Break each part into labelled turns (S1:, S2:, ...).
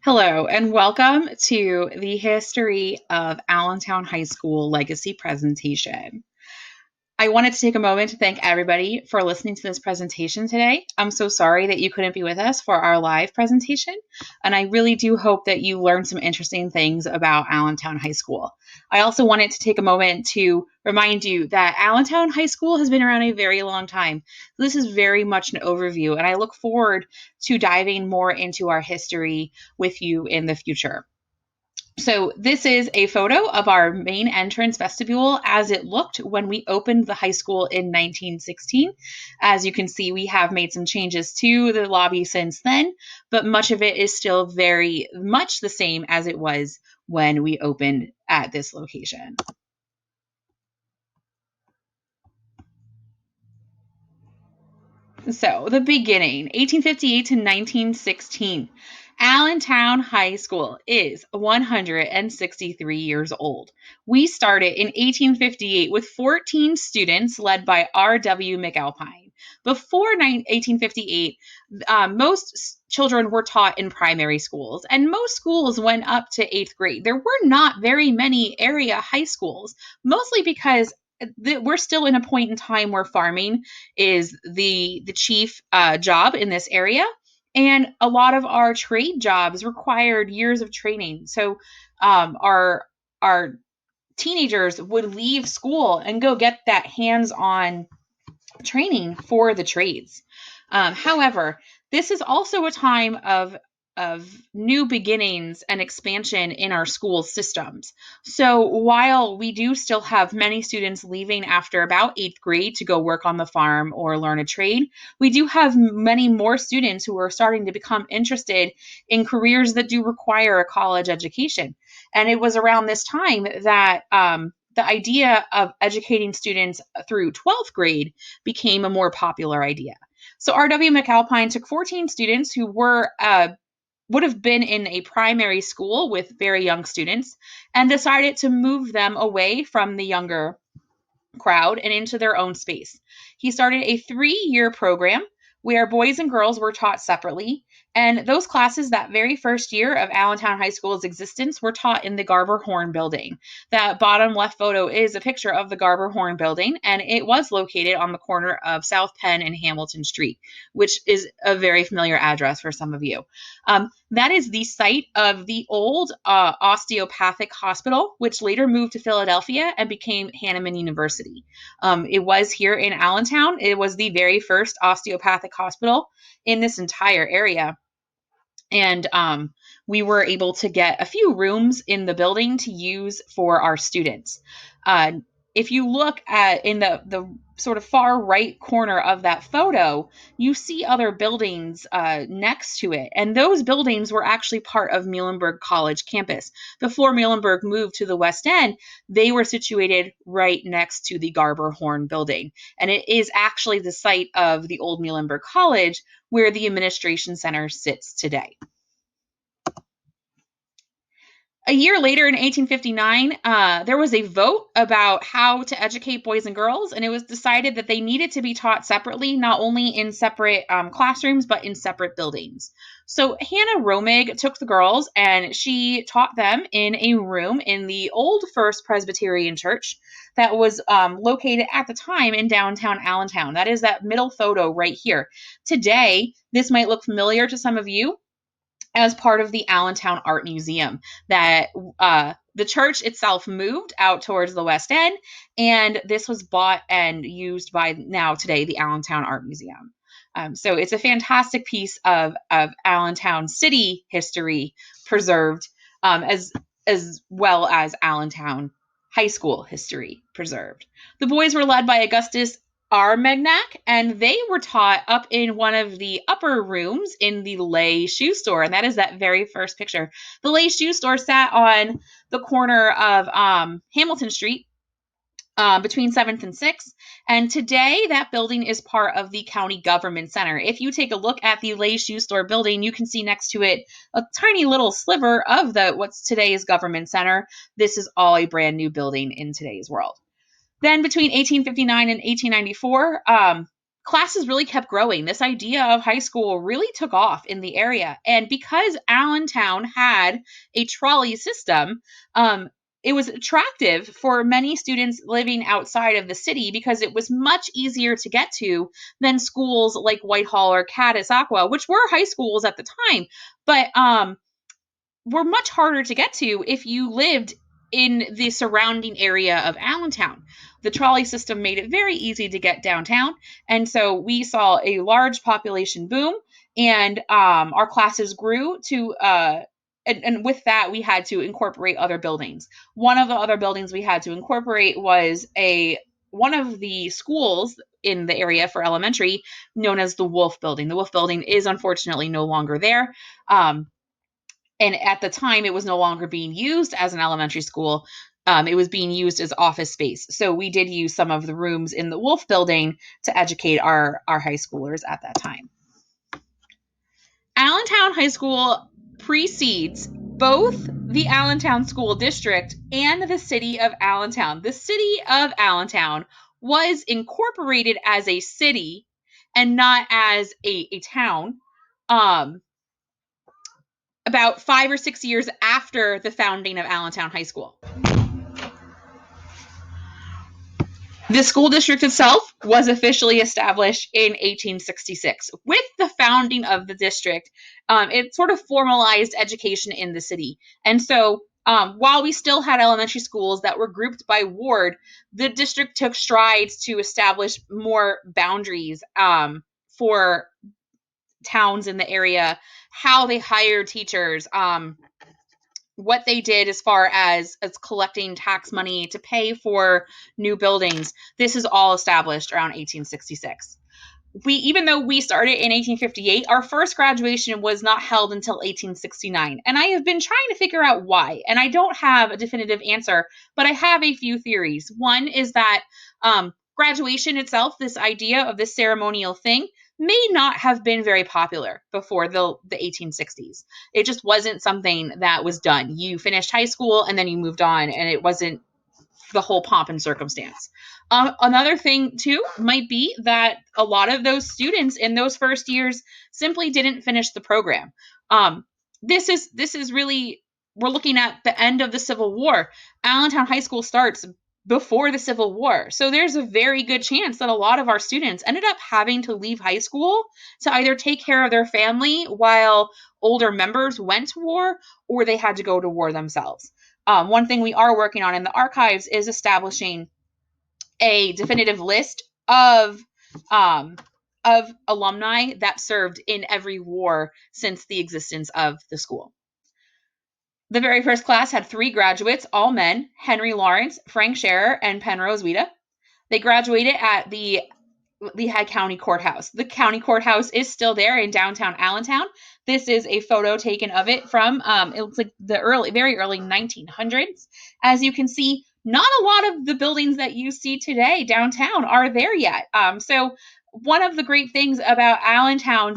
S1: Hello, and welcome to the History of Allentown High School Legacy presentation. I wanted to take a moment to thank everybody for listening to this presentation today. I'm so sorry that you couldn't be with us for our live presentation, and I really do hope that you learned some interesting things about Allentown High School. I also wanted to take a moment to remind you that Allentown High School has been around a very long time. This is very much an overview, and I look forward to diving more into our history with you in the future. So this is a photo of our main entrance vestibule as it looked when we opened the high school in 1916. As you can see, we have made some changes to the lobby since then, but much of it is still very much the same as it was when we opened at this location. So the beginning, 1858 to 1916. Allentown High School is 163 years old. We started in 1858 with 14 students led by R.W. McAlpine. Before 1858, most children were taught in primary schools, and most schools went up to 8th grade. There were not very many area high schools, mostly because we're still in a point in time where farming is the chief job in this area. And a lot of our trade jobs required years of training. So our teenagers would leave school and go get that hands-on training for the trades. However, this is also a time of new beginnings and expansion in our school systems. So while we do still have many students leaving after about 8th grade to go work on the farm or learn a trade, we do have many more students who are starting to become interested in careers that do require a college education. And it was around this time that the idea of educating students through 12th grade became a more popular idea. So R.W. McAlpine took 14 students who would have been in a primary school with very young students and decided to move them away from the younger crowd and into their own space. He started a 3-year program where boys and girls were taught separately, and those classes that very first year of Allentown High School's existence were taught in the Garber Horn Building. That bottom left photo is a picture of the Garber Horn Building, and it was located on the corner of South Penn and Hamilton Street, which is a very familiar address for some of you. That is the site of the old osteopathic hospital, which later moved to Philadelphia and became Hahnemann University. It was here in Allentown. It was the very first osteopathic hospital in this entire area. And we were able to get a few rooms in the building to use for our students. If you look at in the sort of far right corner of that photo, you see other buildings next to it. And those buildings were actually part of Muhlenberg College campus. Before Muhlenberg moved to the West End, they were situated right next to the Garber Horn Building. And it is actually the site of the old Muhlenberg College where the administration center sits today. A year later, in 1859, there was a vote about how to educate boys and girls, and it was decided that they needed to be taught separately, not only in separate classrooms, but in separate buildings. So Hannah Romig took the girls, and she taught them in a room in the old First Presbyterian Church that was located at the time in downtown Allentown. That is that middle photo right here. Today, this might look familiar to some of you as part of the Allentown Art Museum, that the church itself moved out towards the West End, and this was bought and used by now today the Allentown Art Museum. So it's a fantastic piece of Allentown city history preserved, as well as Allentown High School history preserved. The boys were led by Augustus R. Megnack, and they were taught up in one of the upper rooms in the Lay Shoe Store, and that is that very first picture. The Lay Shoe Store sat on the corner of Hamilton Street between 7th and 6th, and today that building is part of the County Government Center. If you take a look at the Lay Shoe Store building, you can see next to it a tiny little sliver of what's today's Government Center. This is all a brand new building in today's world. Then between 1859 and 1894, classes really kept growing. This idea of high school really took off in the area. And because Allentown had a trolley system, it was attractive for many students living outside of the city because it was much easier to get to than schools like Whitehall or Catasauqua, which were high schools at the time, but were much harder to get to if you lived in the surrounding area of Allentown. The trolley system made it very easy to get downtown, and so we saw a large population boom, and our classes grew to and with that, we had to incorporate other buildings. One of the other buildings we had to incorporate was one of the schools in the area for elementary, known as the Wolf Building. The Wolf Building is unfortunately no longer there. And at the time, it was no longer being used as an elementary school. It was being used as office space. So we did use some of the rooms in the Wolf Building to educate our high schoolers at that time. Allentown High School precedes both the Allentown School District and the city of Allentown. The city of Allentown was incorporated as a city and not as a town about 5 or 6 years after the founding of Allentown High School. The school district itself was officially established in 1866. With the founding of the district, it sort of formalized education in the city. And so while we still had elementary schools that were grouped by ward, the district took strides to establish more boundaries for towns in the area, how they hired teachers, what they did as far as collecting tax money to pay for new buildings. This is all established around 1866. Even though we started in 1858, our first graduation was not held until 1869. And I have been trying to figure out why. And I don't have a definitive answer, but I have a few theories. One is that graduation itself, this idea of this ceremonial thing, may not have been very popular before the 1860s. It just wasn't something that was done. You finished high school and then you moved on, and it wasn't the whole pomp and circumstance. Another thing, too, might be that a lot of those students in those first years simply didn't finish the program. This is really, we're looking at the end of the Civil War. Allentown High School starts before the Civil War. So there's a very good chance that a lot of our students ended up having to leave high school to either take care of their family while older members went to war, or they had to go to war themselves. One thing we are working on in the archives is establishing a definitive list of alumni that served in every war since the existence of the school. The very first class had 3 graduates, all men: Henry Lawrence, Frank Scherer, and Penrose Weta. They graduated at the Lehigh County Courthouse. The county courthouse is still there in downtown Allentown. This is a photo taken of it from, it looks like the very early 1900s. As you can see, not a lot of the buildings that you see today downtown are there yet. So one of the great things about Allentown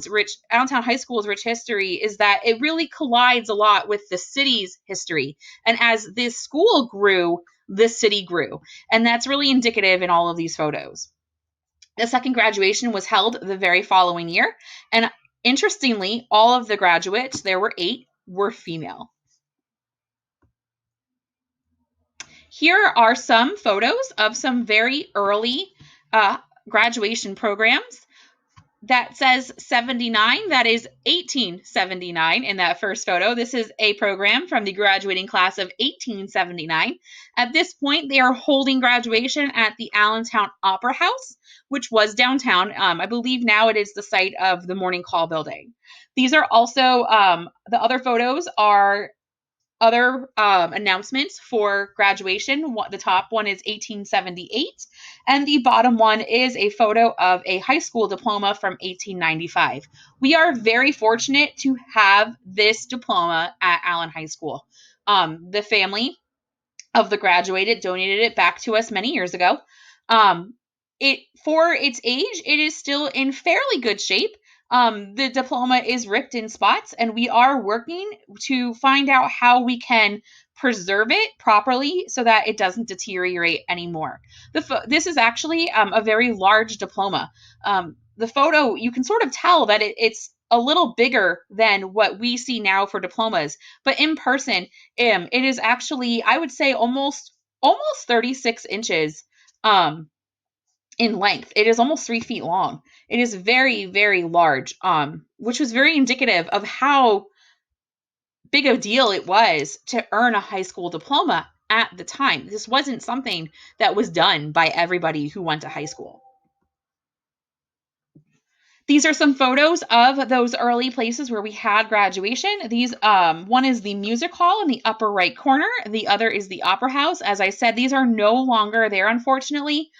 S1: High School's rich history is that it really collides a lot with the city's history. And as this school grew, the city grew. And that's really indicative in all of these photos. The second graduation was held the very following year. And interestingly, all of the graduates, there were 8, were female. Here are some photos of some very early graduation programs. That says 79, that is 1879 in that first photo. This is a program from the graduating class of 1879. At this point, they are holding graduation at the Allentown Opera House, which was downtown. I believe now it is the site of the Morning Call building. These are also, the other photos are other announcements for graduation. The top one is 1878, and the bottom one is a photo of a high school diploma from 1895. We are very fortunate to have this diploma at Allen High School. The family of the graduated donated it back to us many years ago. For its age, it is still in fairly good shape. The diploma is ripped in spots, and we are working to find out how we can preserve it properly so that it doesn't deteriorate anymore. This is actually a very large diploma. the photo, you can sort of tell that it's a little bigger than what we see now for diplomas, but in person, it is actually, I would say, almost 36 inches in length. It is almost 3 feet long. It is very, very large, which was very indicative of how big a deal it was to earn a high school diploma at the time. This wasn't something that was done by everybody who went to high school. These are some photos of those early places where we had graduation. These, one is the music hall in the upper right corner. The other is the opera house. As I said, these are no longer there, unfortunately.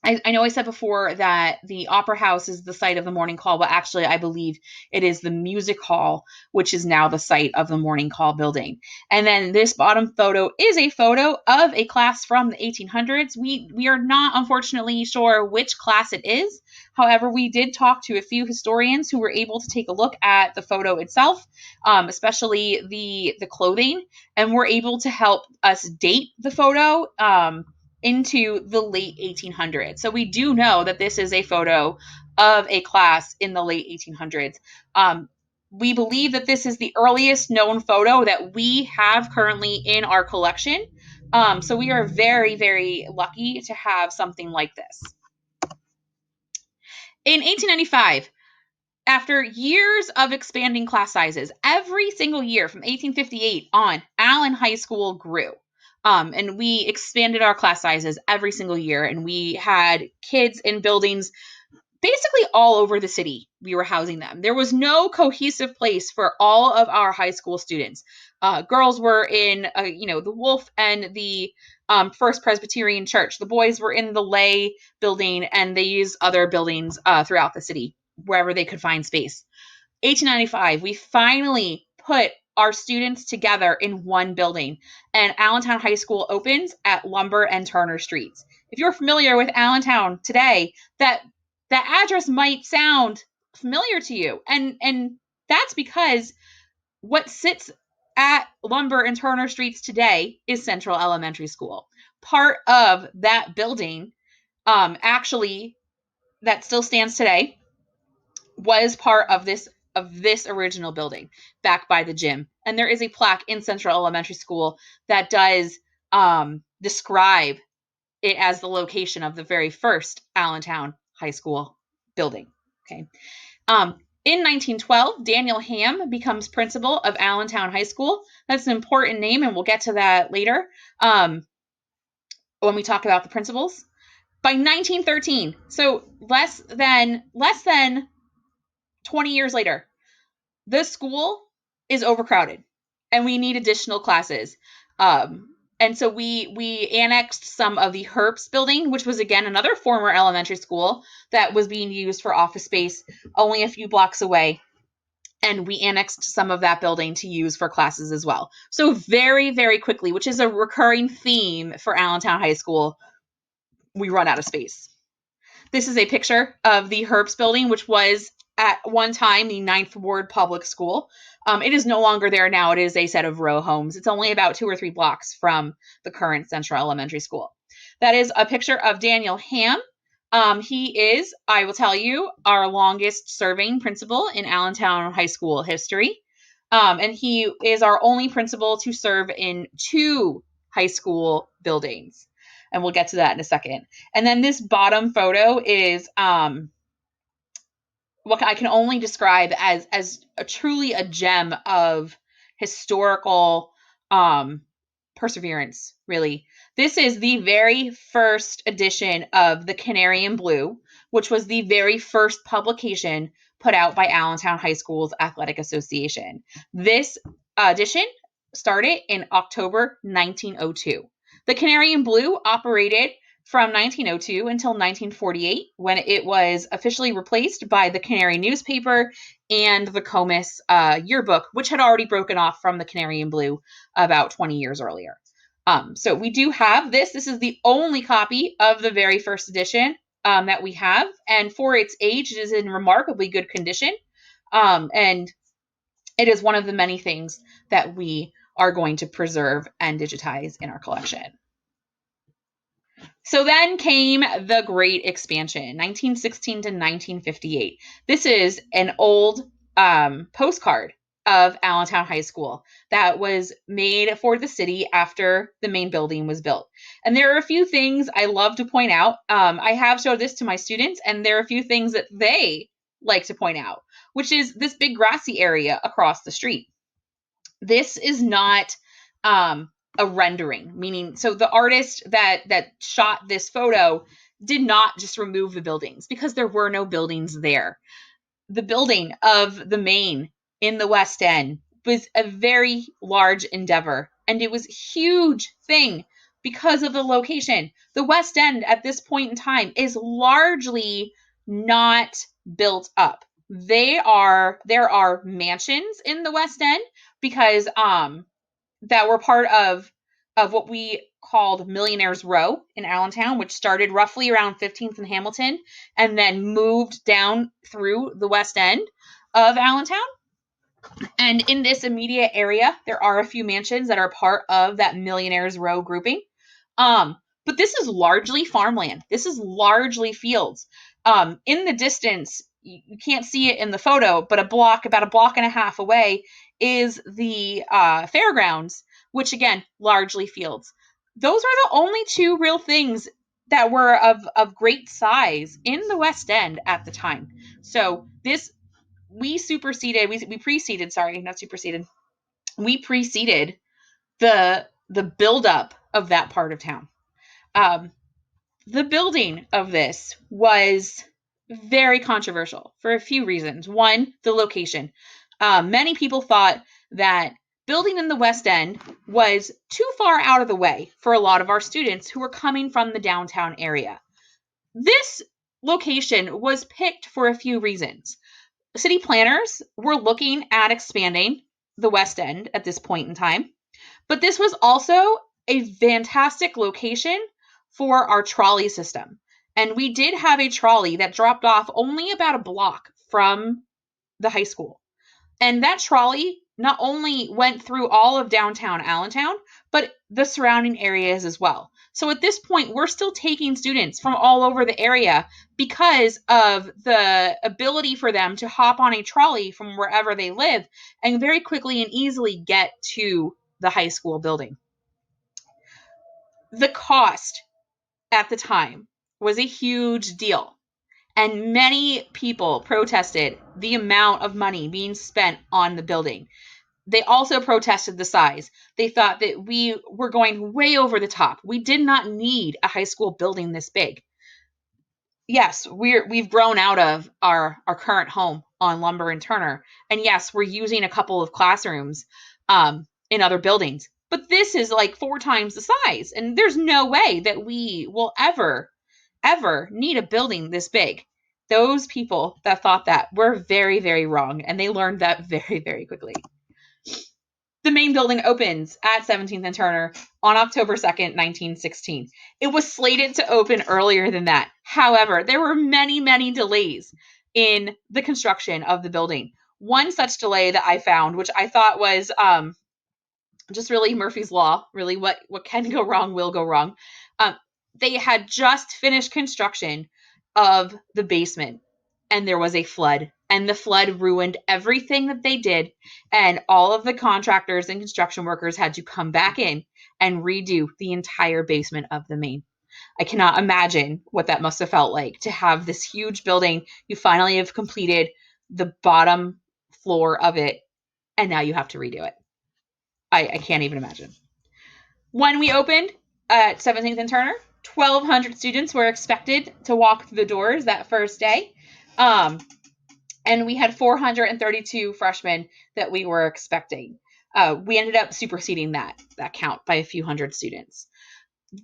S1: I know I said before that the opera house is the site of the morning call, but actually I believe it is the music hall, which is now the site of the morning call building. And then this bottom photo is a photo of a class from the 1800s. We are not, unfortunately, sure which class it is. However, we did talk to a few historians who were able to take a look at the photo itself, especially the clothing, and were able to help us date the photo into the late 1800s. So we do know that this is a photo of a class in the late 1800s. We believe that this is the earliest known photo that we have currently in our collection. So we are very, very lucky to have something like this. In 1895, after years of expanding class sizes, every single year from 1858 on, Allen High School grew. And we expanded our class sizes every single year, and we had kids in buildings basically all over the city. We were housing them. There was no cohesive place for all of our high school students. Girls were in, the Wolf and the First Presbyterian Church. The boys were in the Lay building and these other buildings throughout the city, wherever they could find space. 1895, we finally put our students together in one building, and Allentown High School opens at Lumber and Turner Streets. If you're familiar with Allentown today, that address might sound familiar to you, and that's because what sits at Lumber and Turner Streets today is Central Elementary School. Part of that building, actually, that still stands today, was part of this original building back by the gym. And there is a plaque in Central Elementary School that does describe it as the location of the very first Allentown High School building. Okay. In 1912, Daniel Ham becomes principal of Allentown High School. That's an important name, and we'll get to that later when we talk about the principals. By 1913, so less than 20 years later, the school is overcrowded and we need additional classes. And so we annexed some of the Herps Building, which was, again, another former elementary school that was being used for office space only a few blocks away. And we annexed some of that building to use for classes as well. So very, very quickly, which is a recurring theme for Allentown High School, we run out of space. This is a picture of the Herps Building, which was at one time the 9th Ward Public School. It is no longer there now. It is a set of row homes. It's only about 2 or 3 blocks from the current Central Elementary School. That is a picture of Daniel Ham. He is, I will tell you, our longest serving principal in Allentown High School history. And he is our only principal to serve in 2 high school buildings. And we'll get to that in a second. And then this bottom photo is what I can only describe as truly a gem of historical perseverance, really. This is the very first edition of the Canary in Blue, which was the very first publication put out by Allentown High School's Athletic Association. This edition started in October 1902. The Canary in Blue operated from 1902 until 1948, when it was officially replaced by the Canary newspaper and the Comus yearbook, which had already broken off from the Canary in Blue about 20 years earlier. So we do have this. This is the only copy of the very first edition that we have, and for its age, it is in remarkably good condition, and it is one of the many things that we are going to preserve and digitize in our collection. So then came the Great Expansion, 1916 to 1958. This is an old postcard of Allentown High School that was made for the city after the main building was built. And there are a few things I love to point out. I have showed this to my students, and there are a few things that they like to point out, which is this big grassy area across the street. This is not a rendering, meaning, so the artist that shot this photo did not just remove the buildings because there were no buildings there. The building of the main in the West End was a very large endeavor, and it was a huge thing because of the location. The West End at this point in time is largely not built up. There are mansions in the West End because that were part of what we called Millionaires Row in Allentown, which started roughly around 15th and Hamilton and then moved down through the West End of Allentown. And in this immediate area, there are a few mansions that are part of that Millionaires Row grouping. But this is largely farmland. This is largely fields. In the distance, you can't see it in the photo, but about a block and a half away is the fairgrounds, which again, largely fields. Those are the only two real things that were of great size in the West End at the time. So we preceded the buildup of that part of town. The building of this was very controversial for a few reasons. One, the location. Many people thought that building in the West End was too far out of the way for a lot of our students who were coming from the downtown area. This location was picked for a few reasons. City planners were looking at expanding the West End at this point in time, but this was also a fantastic location for our trolley system. And we did have a trolley that dropped off only about a block from the high school. And that trolley not only went through all of downtown Allentown, but the surrounding areas as well. So at this point, we're still taking students from all over the area because of the ability for them to hop on a trolley from wherever they live and very quickly and easily get to the high school building. The cost at the time was a huge deal, and many people protested the amount of money being spent on the building. They also protested the size. They thought that we were going way over the top. We did not need a high school building this big. Yes, we've grown out of our current home on Lumber and Turner, and yes, we're using a couple of classrooms in other buildings. But this is like 4 times the size, and there's no way that we will ever need a building this big. Those people that thought that were very, very wrong, and they learned that very, very quickly. The main building opens at 17th and Turner on October 2nd, 1916. It was slated to open earlier than that. However, there were many, many delays in the construction of the building. One such delay that I found, which I thought was just really Murphy's Law, really what can go wrong will go wrong. They had just finished construction of the basement, and there was a flood, and the flood ruined everything that they did, and all of the contractors and construction workers had to come back in and redo the entire basement of the main. I cannot imagine what that must have felt like to have this huge building. You finally have completed the bottom floor of it, and now you have to redo it. I can't even imagine. When we opened at 17th and Turner, 1,200 students were expected to walk through the doors that first day. And we had 432 freshmen that we were expecting. We ended up superseding that count by a few hundred students.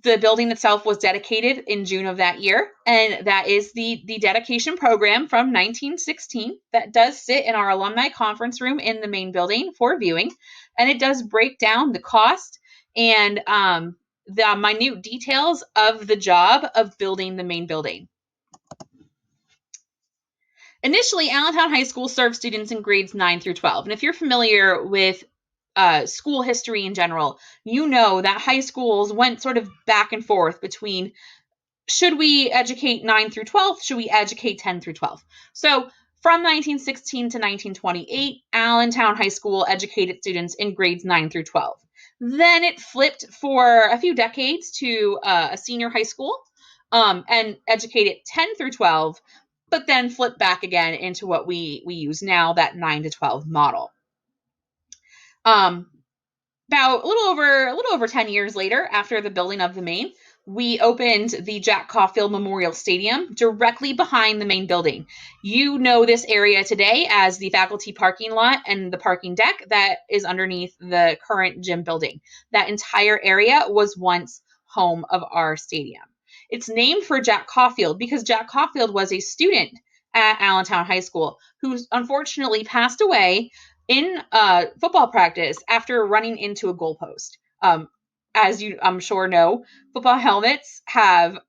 S1: The building itself was dedicated in June of that year, and that is the dedication program from 1916 that does sit in our alumni conference room in the main building for viewing, and it does break down the cost and the minute details of the job of building the main building. Initially, Allentown High School served students in grades 9 through 12, and if you're familiar with school history in general, you know that high schools went sort of back and forth between, should we educate 9 through 12? Should we educate 10 through 12? So from 1916 to 1928, Allentown High School educated students in grades 9 through 12. Then it flipped for a few decades to a senior high school and educated 10 through 12, but then flipped back again into what we use now, that 9 to 12 model. About a little over 10 years later, after the building of the main, we opened the Jack Caulfield Memorial Stadium directly behind the main building. You know this area today as the faculty parking lot and the parking deck that is underneath the current gym building. That entire area was once home of our stadium. It's named for Jack Caulfield because Jack Caulfield was a student at Allentown High School who unfortunately passed away in football practice after running into a goalpost. As you, I'm sure, know, football helmets have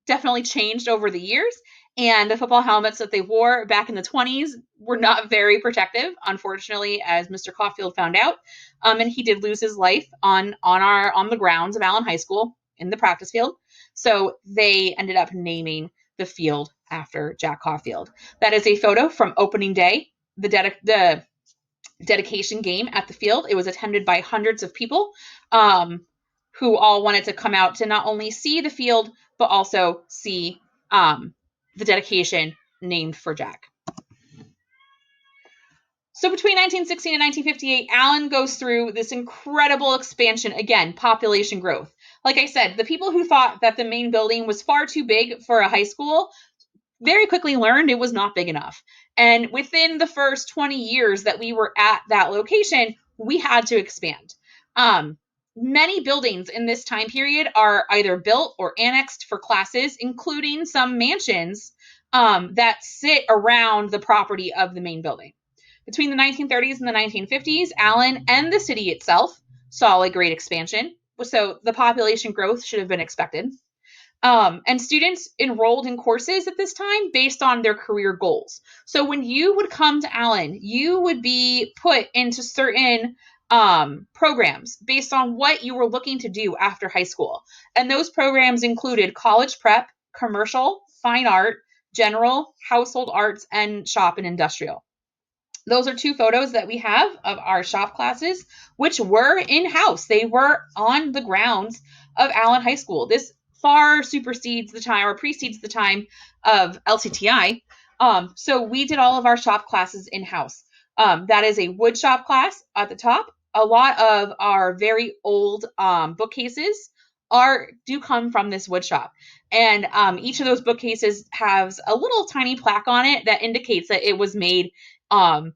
S1: definitely changed over the years, and the football helmets that they wore back in the 20s were not very protective, unfortunately, as Mr. Caulfield found out, and he did lose his life on the grounds of Allen High School in the practice field. So they ended up naming the field after Jack Caulfield. That is a photo from opening day, the dedication game at the field. It was attended by hundreds of people who all wanted to come out to not only see the field, but also see the dedication named for Jack. So between 1916 and 1958, Allen goes through this incredible expansion, again, population growth. Like I said, the people who thought that the main building was far too big for a high school very quickly learned it was not big enough. And within the first 20 years that we were at that location, we had to expand. Many buildings in this time period are either built or annexed for classes, including some mansions that sit around the property of the main building. Between the 1930s and the 1950s, Allen and the city itself saw a great expansion. So the population growth should have been expected. And students enrolled in courses at this time based on their career goals. So when you would come to Allen, you would be put into certain programs based on what you were looking to do after high school. And those programs included college prep, commercial, fine art, general, household arts, and shop and industrial. Those are two photos that we have of our shop classes, which were in-house. They were on the grounds of Allen High School. This far supersedes the time or precedes the time of LCTI. So we did all of our shop classes in-house. That is a wood shop class at the top. A lot of our very old bookcases do come from this wood shop. And each of those bookcases has a little tiny plaque on it that indicates that it was made on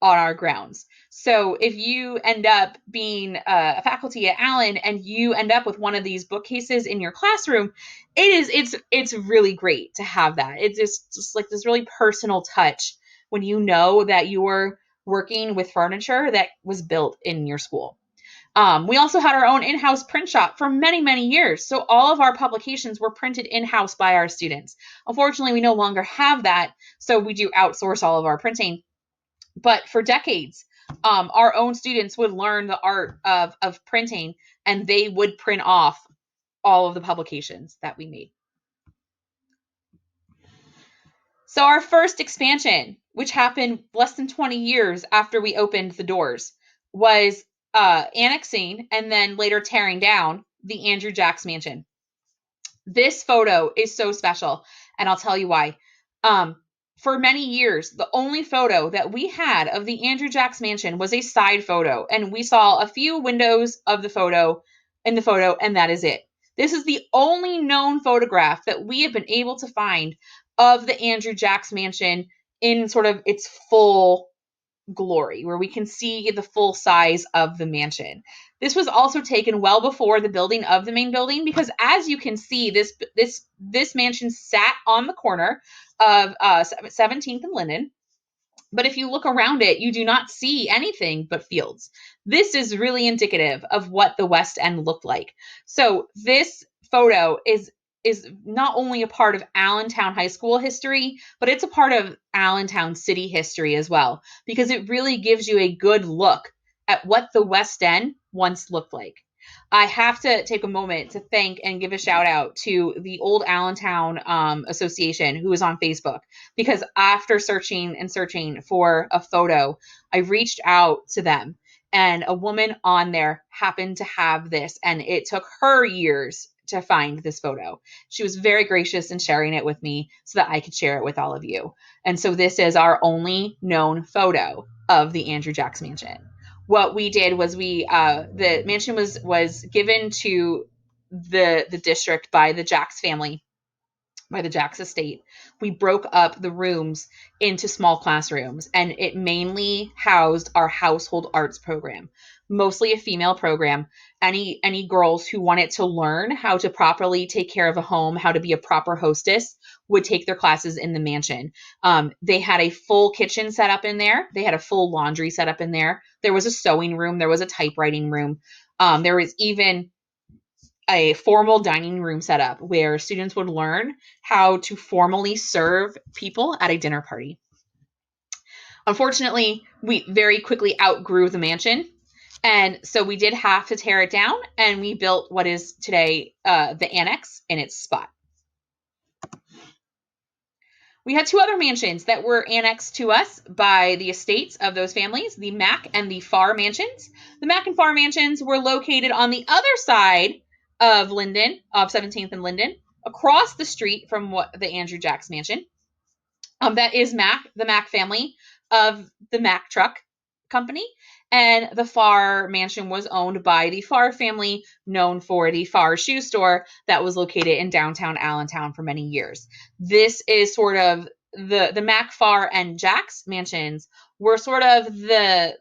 S1: our grounds. So if you end up being a faculty at Allen and you end up with one of these bookcases in your classroom, it's really great to have that. It's just like this really personal touch when you know that you're working with furniture that was built in your school. We also had our own in-house print shop for many, many years. So all of our publications were printed in-house by our students. Unfortunately, we no longer have that, so we do outsource all of our printing. But for decades, our own students would learn the art of printing, and they would print off all of the publications that we made. So our first expansion, which happened less than 20 years after we opened the doors, was annexing and then later tearing down the Andrew Jacks Mansion. This photo is so special, and I'll tell you why. For many years, the only photo that we had of the Andrew Jacks Mansion was a side photo, and we saw a few windows of the photo, and that is it. This is the only known photograph that we have been able to find of the Andrew Jacks Mansion in sort of its full glory, where we can see the full size of the mansion. This was also taken well before the building of the main building, because as you can see, this mansion sat on the corner of 17th and Linden. But if you look around it, you do not see anything but fields. This is really indicative of what the West End looked like. So this photo is not only a part of Allentown High School history, but it's a part of Allentown City history as well, because it really gives you a good look at what the West End once looked like. I have to take a moment to thank and give a shout out to the old Allentown Association, who is on Facebook, because after searching and searching for a photo, I reached out to them, and a woman on there happened to have this, and it took her years to find this photo. She was very gracious in sharing it with me so that I could share it with all of you. And so this is our only known photo of the Andrew Jacks Mansion. What we did was the mansion was given to the district by the Jacks family, by the Jacks estate. We broke up the rooms into small classrooms, and it mainly housed our household arts program, mostly a female program. Any girls who wanted to learn how to properly take care of a home, how to be a proper hostess, would take their classes in the mansion. They had a full kitchen set up in there. They had a full laundry set up in there. There was a sewing room. There was a typewriting room. There was even a formal dining room setup where students would learn how to formally serve people at a dinner party. Unfortunately, we very quickly outgrew the mansion, and so we did have to tear it down, and we built what is today the annex in its spot. We had two other mansions that were annexed to us by the estates of those families, the Mack and the Farr mansions. The Mack and Farr mansions were located on the other side of Linden, of 17th and Linden, across the street from the Andrew Jacks Mansion. That is Mack, the Mack family of the Mack Truck Company, and the Farr mansion was owned by the Farr family, known for the Farr shoe store that was located in downtown Allentown for many years. This is sort of the Mack, Farr, and Jacks mansions were sort of the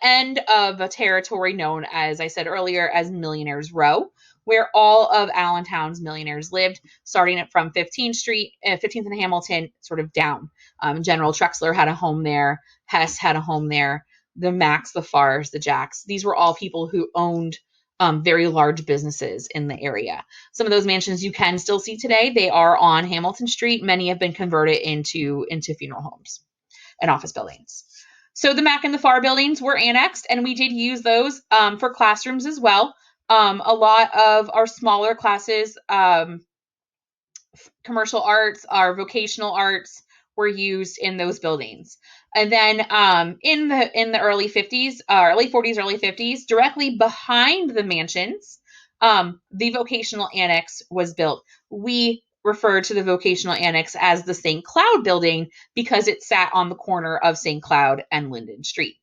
S1: end of a territory known, as I said earlier, as Millionaires Row, where all of Allentown's millionaires lived, starting from 15th Street, 15th and Hamilton, sort of down. General Trexler had a home there. Hess had a home there. The Macks, the Farrs, the Jacks. These were all people who owned very large businesses in the area. Some of those mansions you can still see today. They are on Hamilton Street. Many have been converted into funeral homes and office buildings. So the Mack and the Farr buildings were annexed, and we did use those for classrooms as well. A lot of our smaller classes, commercial arts, our vocational arts, were used in those buildings. And then in the early 50s, late 40s, early 50s, directly behind the mansions, the vocational annex was built. We refer to the vocational annex as the St. Cloud building because it sat on the corner of St. Cloud and Linden Street.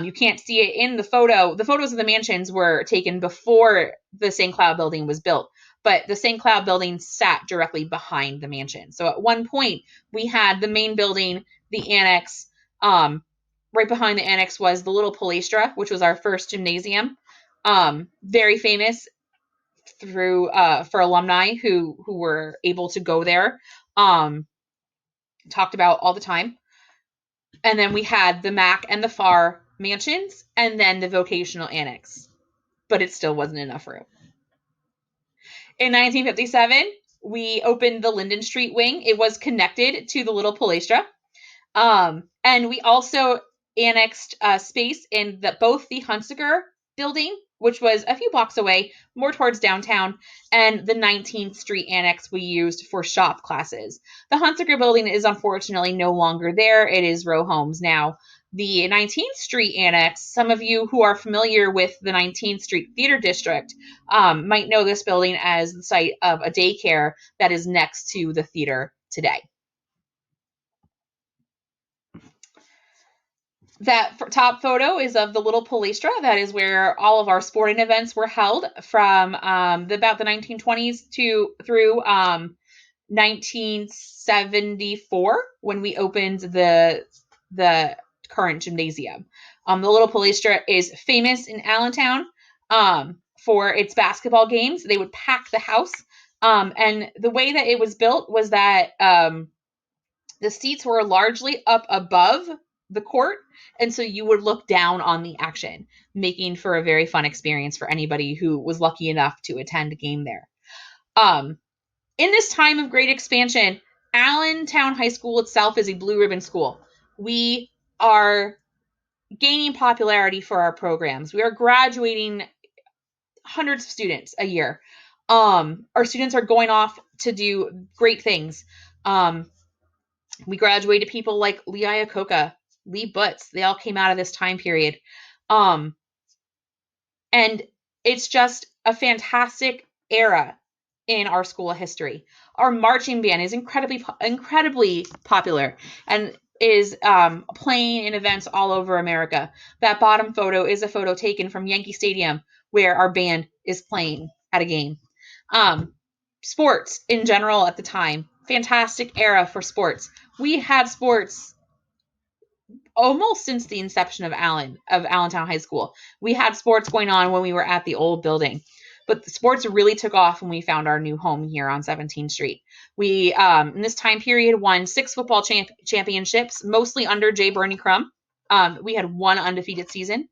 S1: You can't see it in the photo. The photos of the mansions were taken before the St. Cloud building was built, but the St. Cloud building sat directly behind the mansion. So at one point, we had the main building, the annex. Right behind the annex was the little Polystra, which was our first gymnasium. Very famous for alumni who were able to go there. Talked about all the time. And then we had the Mack and the Farr mansions, and then the vocational annex. But it still wasn't enough room. In 1957, we opened the Linden Street wing. It was connected to the little Polystra. And we also annexed space in both the Hunsaker building, which was a few blocks away, more towards downtown, and the 19th Street annex we used for shop classes. The Hunsaker building is unfortunately no longer there. It is row homes now. The 19th Street annex, some of you who are familiar with the 19th Street Theater District might know this building as the site of a daycare that is next to the theater today. That top photo is of the little Polystra. That is where all of our sporting events were held from about the 1920s through 1974 when we opened the current gymnasium. The little Polystra is famous in Allentown for its basketball games. They would pack the house. And the way that it was built was that the seats were largely up above the court, and so you would look down on the action, making for a very fun experience for anybody who was lucky enough to attend a game there. In this time of great expansion, Allentown High School itself is a blue ribbon school. We are gaining popularity for our programs. We are graduating hundreds of students a year. Our students are going off to do great things. We graduated people like Lee Iacocca, Lee Butts. They all came out of this time period. And it's just a fantastic era in our school history. Our marching band is incredibly popular and is playing in events all over America. That bottom photo is a photo taken from Yankee Stadium where our band is playing at a game. Sports in general at the time, fantastic era for sports. We had sports almost since the inception of Allentown High School. We had sports going on when we were at the old building, but the sports really took off when we found our new home here on 17th Street. We, in this time period, won 6 football championships, mostly under J. Bernie Crum. We had 1 undefeated season,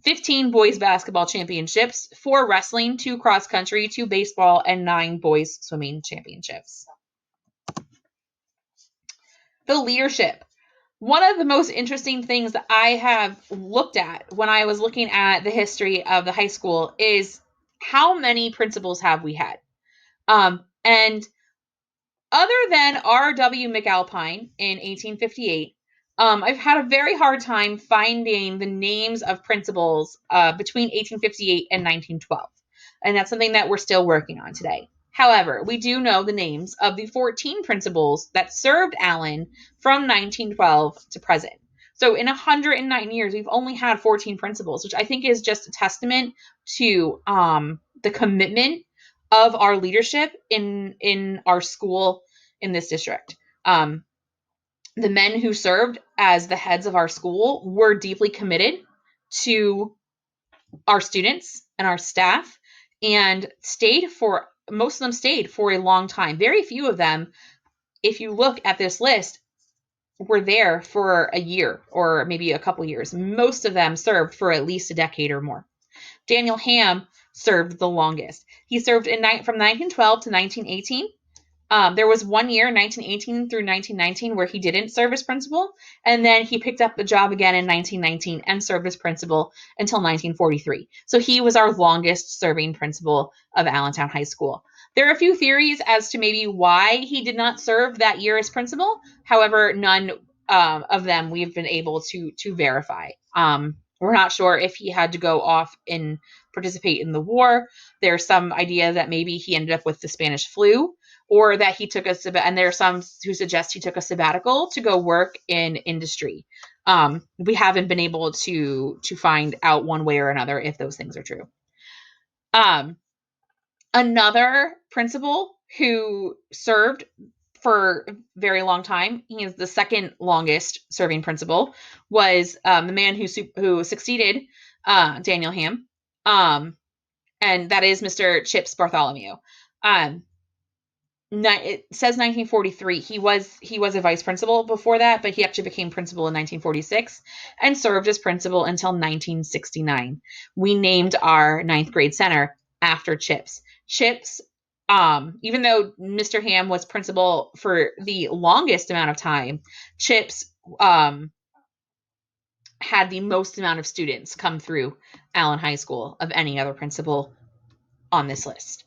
S1: 15 boys basketball championships, 4 wrestling, 2 cross country, 2 baseball, and 9 boys swimming championships. The leadership. One of the most interesting things that I have looked at when I was looking at the history of the high school is how many principals have we had? And other than R.W. McAlpine in 1858, I've had a very hard time finding the names of principals between 1858 and 1912. And that's something that we're still working on today. However, we do know the names of the 14 principals that served Allen from 1912 to present. So in 109 years, we've only had 14 principals, which I think is just a testament to the commitment of our leadership in our school in this district. The men who served as the heads of our school were deeply committed to our students and our staff and most of them stayed for a long time. Very few of them, if you look at this list, were there for a year or maybe a couple years. Most of them served for at least a decade or more. Daniel Ham served the longest. He served from 1912 to 1918. There was 1 year, 1918 through 1919, where he didn't serve as principal, and then he picked up the job again in 1919 and served as principal until 1943. So he was our longest serving principal of Allentown High School. There are a few theories as to maybe why he did not serve that year as principal. However, none of them we've been able to verify. We're not sure if he had to go off and participate in the war. There's some idea that maybe he ended up with the Spanish flu, or that he took and there are some who suggest he took a sabbatical to go work in industry. We haven't been able to find out one way or another if those things are true. Another principal who served for a very long time, he is the second longest serving principal, was the man who succeeded Daniel Ham, and that is Mr. Chips Bartholomew. It says 1943. He was a vice principal before that, but he actually became principal in 1946 and served as principal until 1969. We named our 9th grade center after Chips. Chips, even though Mr. Ham was principal for the longest amount of time, Chips had the most amount of students come through Allen High School of any other principal on this list.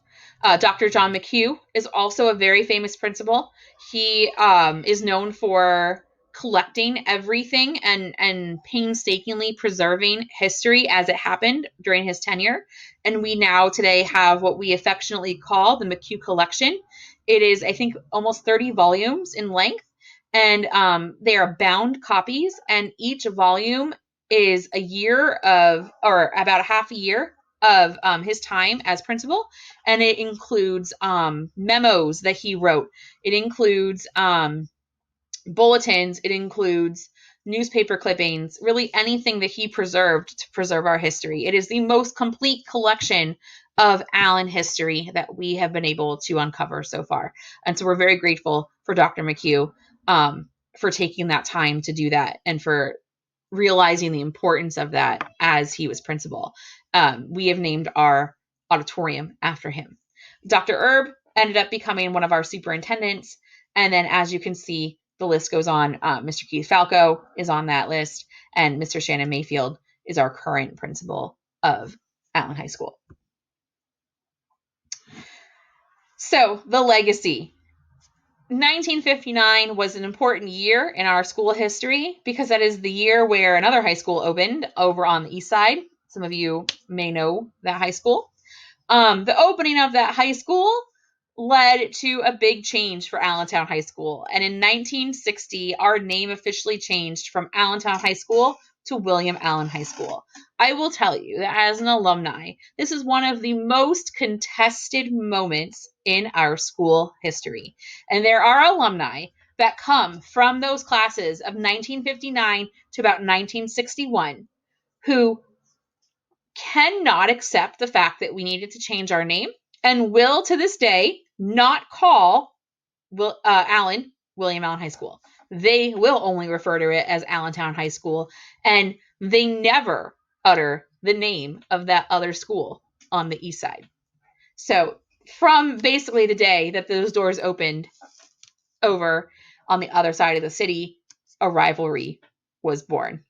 S1: Dr. John McHugh is also a very famous principal. He is known for collecting everything and painstakingly preserving history as it happened during his tenure. And we now today have what we affectionately call the McHugh Collection. It is, I think, almost 30 volumes in length, and they are bound copies, and each volume is a year of, or about a half a year of his time as principal, and it includes memos that he wrote. It includes bulletins. It includes newspaper clippings, really anything that he preserved to preserve our history. It is the most complete collection of Allen history that we have been able to uncover so far. And so we're very grateful for Dr. McHugh for taking that time to do that and for realizing the importance of that as he was principal. We have named our auditorium after him. Dr. Erb ended up becoming one of our superintendents. And then, as you can see, the list goes on. Mr. Keith Falco is on that list, and Mr. Shannon Mayfield is our current principal of Allen High School. So the legacy. 1959 was an important year in our school history because that is the year where another high school opened over on the east side. Some of you may know that high school. The opening of that high school led to a big change for Allentown High School. And in 1960, our name officially changed from Allentown High School to William Allen High School. I will tell you that as an alumni, this is one of the most contested moments in our school history. And there are alumni that come from those classes of 1959 to about 1961 who cannot accept the fact that we needed to change our name and will to this day not call Allen William Allen High School. They will only refer to it as Allentown High School, and they never utter the name of that other school on the east side. So from basically the day that those doors opened over on the other side of the city, a rivalry was born.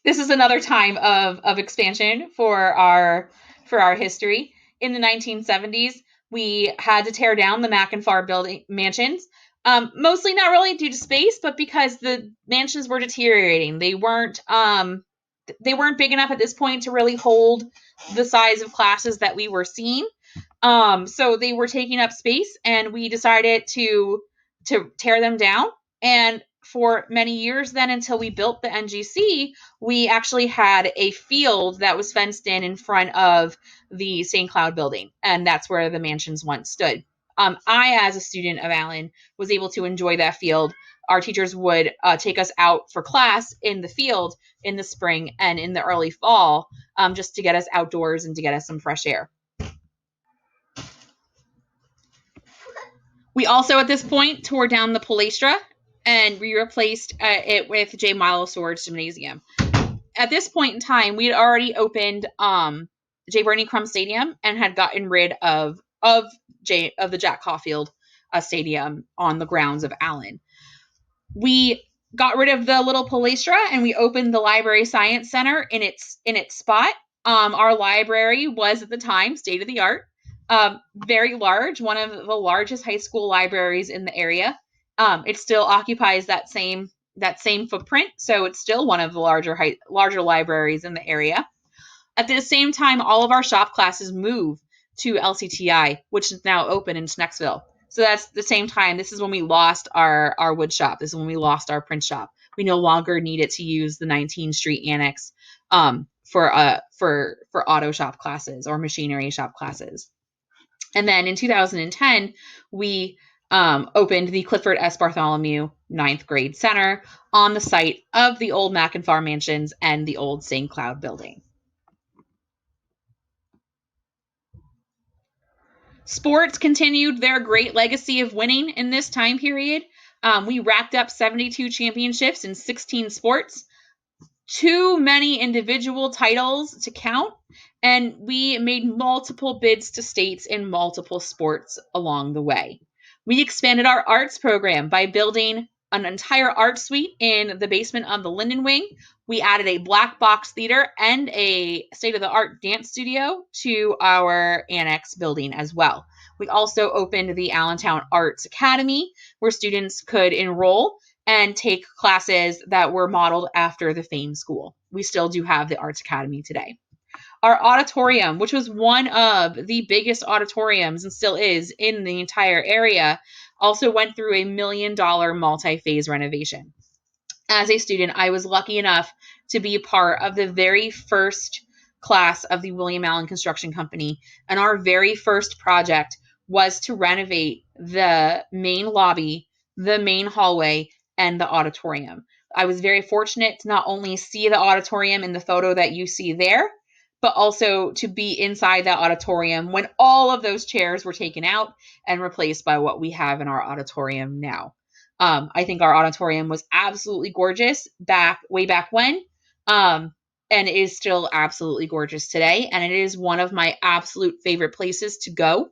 S1: This is another time of expansion for our history. In the 1970s, we had to tear down the McIntyre building mansions, mostly not really due to space, but because the mansions were deteriorating. They weren't big enough at this point to really hold the size of classes that we were seeing. So they were taking up space, and we decided to tear them down. And for many years then, until we built the NGC, we actually had a field that was fenced in front of the St. Cloud building, and that's where the mansions once stood. I, as a student of Allen, was able to enjoy that field. Our teachers would take us out for class in the field in the spring and in the early fall, just to get us outdoors and to get us some fresh air. We also, at this point, tore down the Polystra, and we replaced it with J. Miles Swords Gymnasium. At this point in time, we had already opened J. Bernie Crum Stadium and had gotten rid of the Jack Caulfield Stadium on the grounds of Allen. We got rid of the little Polystra, and we opened the Library Science Center in its spot. Our library was at the time state of the art. Very large, one of the largest high school libraries in the area. It still occupies that same footprint, so it's still one of the larger libraries in the area. At the same time, all of our shop classes move to LCTI, which is now open in Schnecksville. So that's the same time. This is when we lost our wood shop. This is when we lost our print shop. We no longer needed to use the 19th Street Annex for auto shop classes or machinery shop classes. And then in 2010, we opened the Clifford S. Bartholomew 9th grade center on the site of the old McIntyre mansions and the old St. Cloud building. Sports continued their great legacy of winning in this time period. We racked up 72 championships in 16 sports. Too many individual titles to count, and we made multiple bids to states in multiple sports along the way. We expanded our arts program by building an entire art suite in the basement of the Linden Wing. We added a black box theater and a state-of-the-art dance studio to our annex building as well. We also opened the Allentown Arts Academy, where students could enroll and take classes that were modeled after the Fame School. We still do have the Arts Academy today. Our auditorium, which was one of the biggest auditoriums and still is in the entire area, also went through a $1 million multi-phase renovation. As a student, I was lucky enough to be a part of the very first class of the William Allen Construction Company, and our very first project was to renovate the main lobby, the main hallway, and the auditorium. I was very fortunate to not only see the auditorium in the photo that you see there, but also to be inside that auditorium when all of those chairs were taken out and replaced by what we have in our auditorium now. I think our auditorium was absolutely gorgeous way back when, and it is still absolutely gorgeous today, and it is one of my absolute favorite places to go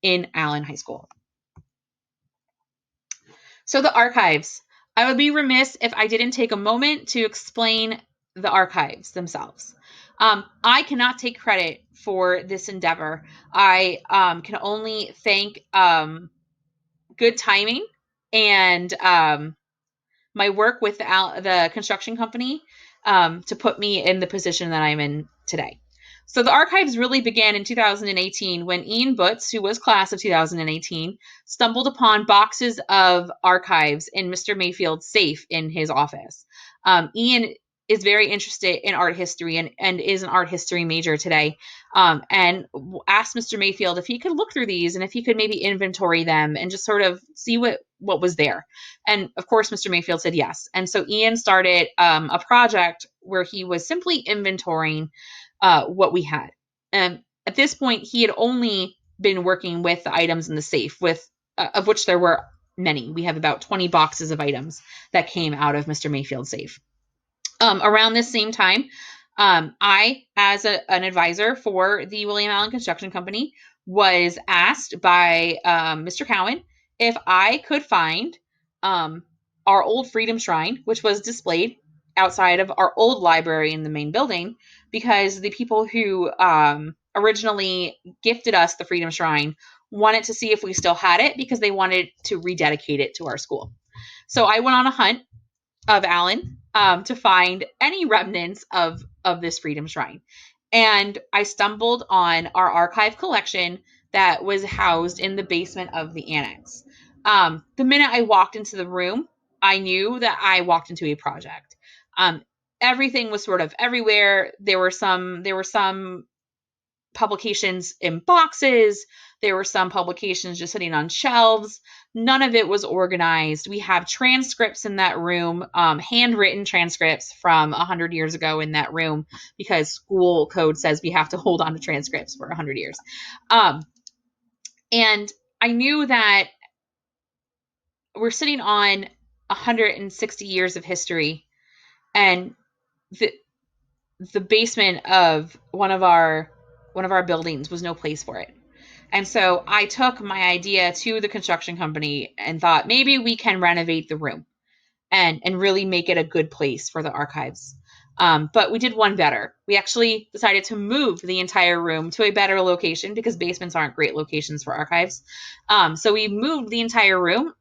S1: in Allen High School. So the archives. I would be remiss if I didn't take a moment to explain the archives themselves. I cannot take credit for this endeavor. I can only thank good timing and my work with the construction company to put me in the position that I'm in today. So the archives really began in 2018 when Ian Butts, who was class of 2018, stumbled upon boxes of archives in Mr. Mayfield's safe in his office. Ian is very interested in art history and is an art history major today, and asked Mr. Mayfield if he could look through these and if he could maybe inventory them and just sort of see what was there. And of course, Mr. Mayfield said yes. And so Ian started a project where he was simply inventorying what we had. And at this point, he had only been working with the items in the safe, of which there were many. We have about 20 boxes of items that came out of Mr. Mayfield's safe. Around this same time, I, as an advisor for the William Allen Construction Company, was asked by Mr. Cowan if I could find our old Freedom Shrine, which was displayed outside of our old library in the main building, because the people who originally gifted us the Freedom Shrine wanted to see if we still had it because they wanted to rededicate it to our school. So I went on a hunt of Allen to find any remnants of this Freedom Shrine. And I stumbled on our archive collection that was housed in the basement of the annex. The minute I walked into the room, I knew that I walked into a project. Everything was sort of everywhere. There were some publications in boxes. There were some publications just sitting on shelves. None of it was organized. We have transcripts in that room, handwritten transcripts from 100 years ago in that room because school code says we have to hold on to transcripts for 100 years. And I knew that we're sitting on 160 years of history, and the basement of one of our buildings was no place for it. And so I took my idea to the construction company and thought maybe we can renovate the room and really make it a good place for the archives. But we did one better. We actually decided to move the entire room to a better location because basements aren't great locations for archives. So we moved the entire room,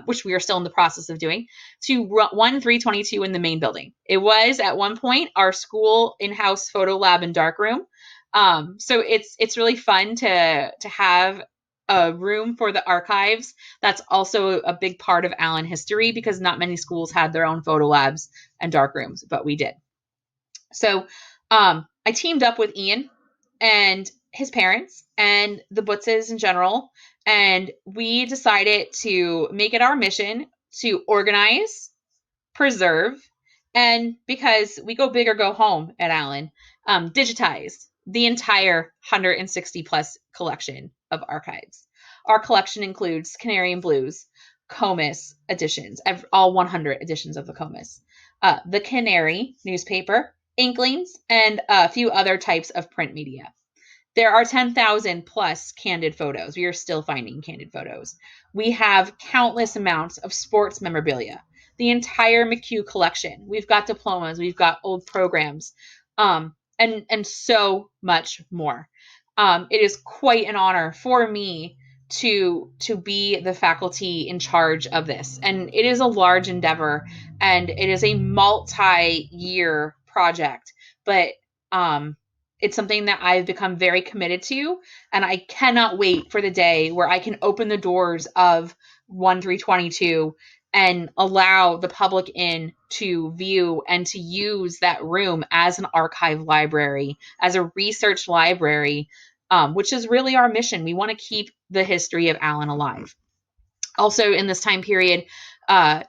S1: which we are still in the process of doing, to 1322 in the main building. It was at one point our school in-house photo lab and dark room. So it's really fun to have a room for the archives. That's also a big part of Allen history because not many schools had their own photo labs and dark rooms, but we did. So I teamed up with Ian and his parents and the Butzes in general, and we decided to make it our mission to organize, preserve, and because we go big or go home at Allen, digitize the entire 160 plus collection of archives. Our collection includes Canary and Blues, Comus editions, all 100 editions of the Comus, the Canary newspaper, Inklings, and a few other types of print media. There are 10,000 plus candid photos. We are still finding candid photos. We have countless amounts of sports memorabilia. The entire McHugh collection. We've got diplomas. We've got old programs, and so much more. It is quite an honor for me to be the faculty in charge of this, and it is a large endeavor, and it is a multi-year project, but it's something that I've become very committed to, and I cannot wait for the day where I can open the doors of 1322 and allow the public in to view and to use that room as an archive library, as a research library, which is really our mission. We want to keep the history of Allen alive. Also, in this time period,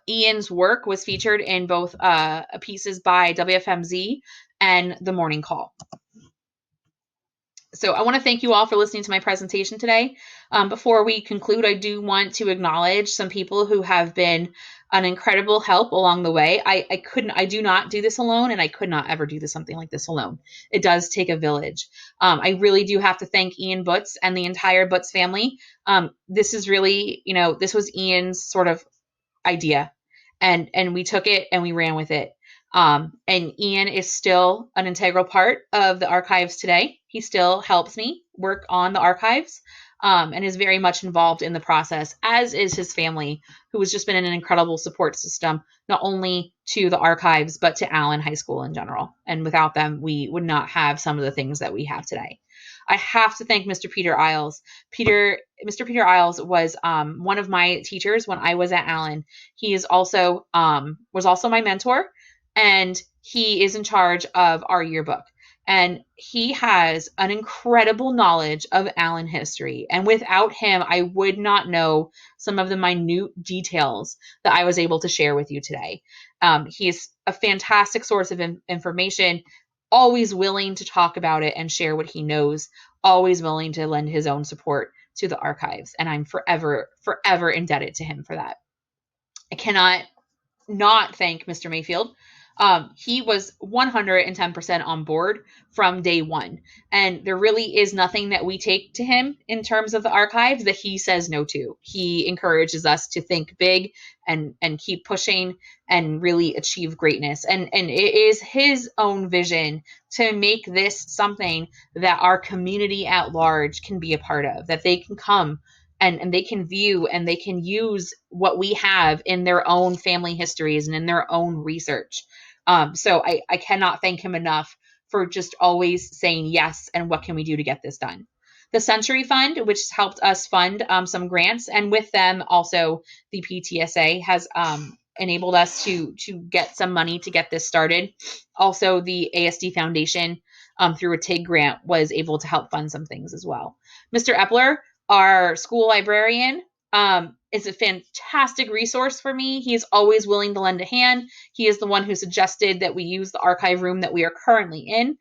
S1: Ian's work was featured in both pieces by WFMZ and The Morning Call. So I want to thank you all for listening to my presentation today. Before we conclude, I do want to acknowledge some people who have been an incredible help along the way. I do not do this alone, and I could not ever do something like this alone. It does take a village. I really do have to thank Ian Butts and the entire Butts family. This is really, this was Ian's sort of idea, and we took it and we ran with it. And Ian is still an integral part of the archives today. He still helps me work on the archives, and is very much involved in the process, as is his family, who has just been an incredible support system, not only to the archives, but to Allen High School in general. And without them, we would not have some of the things that we have today. I have to thank Mr. Peter Isles. Mr. Peter Isles was one of my teachers when I was at Allen. He is also was also my mentor, and he is in charge of our yearbook. And he has an incredible knowledge of Allen history. And without him, I would not know some of the minute details that I was able to share with you today. He's a fantastic source of information, always willing to talk about it and share what he knows, always willing to lend his own support to the archives. And I'm forever, forever indebted to him for that. I cannot not thank Mr. Mayfield. He was 110% on board from day one. And there really is nothing that we take to him in terms of the archives that he says no to. He encourages us to think big and keep pushing and really achieve greatness. And it is his own vision to make this something that our community at large can be a part of, that they can come and they can view and they can use what we have in their own family histories and in their own research. So I cannot thank him enough for just always saying yes and what can we do to get this done. The Century Fund, which helped us fund some grants, and with them also the PTSA has enabled us to get some money to get this started. Also, the ASD Foundation through a TIG grant was able to help fund some things as well. Mr. Epler, our school librarian, is a fantastic resource for me. He is always willing to lend a hand. He is the one who suggested that we use the archive room that we are currently in,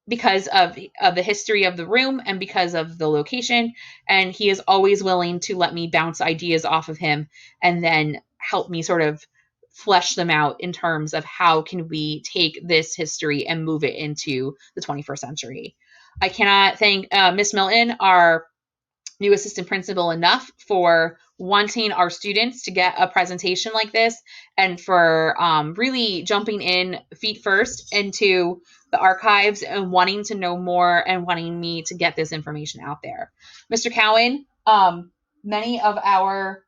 S1: because of the history of the room and because of the location. And he is always willing to let me bounce ideas off of him and then help me sort of flesh them out in terms of how can we take this history and move it into the 21st century. I cannot thank Miss Milton, our new assistant principal, enough for wanting our students to get a presentation like this and for really jumping in feet first into the archives and wanting to know more and wanting me to get this information out there. Mr. Cowan, many of our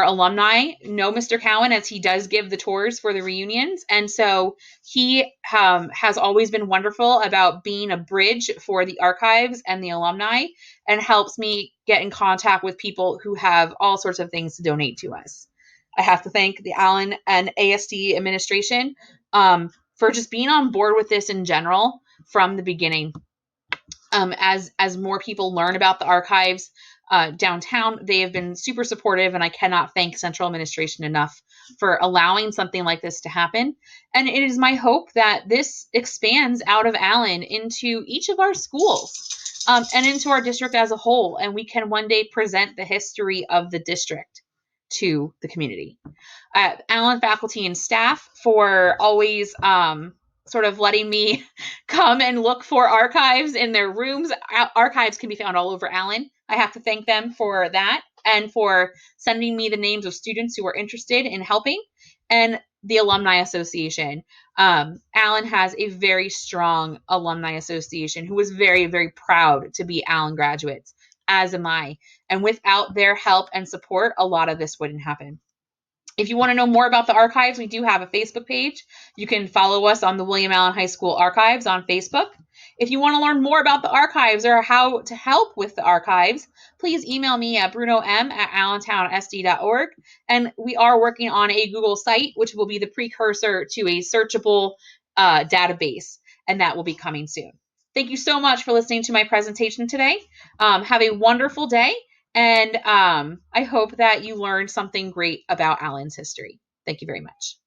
S1: alumni know Mr. Cowan, as he does give the tours for the reunions. And so he has always been wonderful about being a bridge for the archives and the alumni and helps me get in contact with people who have all sorts of things to donate to us. I have to thank the Allen and ASD administration for just being on board with this in general from the beginning. As more people learn about the archives downtown, they have been super supportive, and I cannot thank Central Administration enough for allowing something like this to happen. And it is my hope that this expands out of Allen into each of our schools and into our district as a whole, and we can one day present the history of the district to the community. Allen faculty and staff for always sort of letting me come and look for archives in their rooms. Archives can be found all over Allen. I have to thank them for that and for sending me the names of students who are interested in helping. And the Alumni Association. Allen has a very strong Alumni Association who is very, very proud to be Allen graduates, as am I. And without their help and support, a lot of this wouldn't happen. If you want to know more about the archives, we do have a Facebook page. You can follow us on the William Allen High School Archives on Facebook. If you want to learn more about the archives or how to help with the archives, please email me at brunom@allentownsd.org. And we are working on a Google site, which will be the precursor to a searchable database, and that will be coming soon. Thank you so much for listening to my presentation today. Have a wonderful day. And I hope that you learned something great about Allen's history. Thank you very much.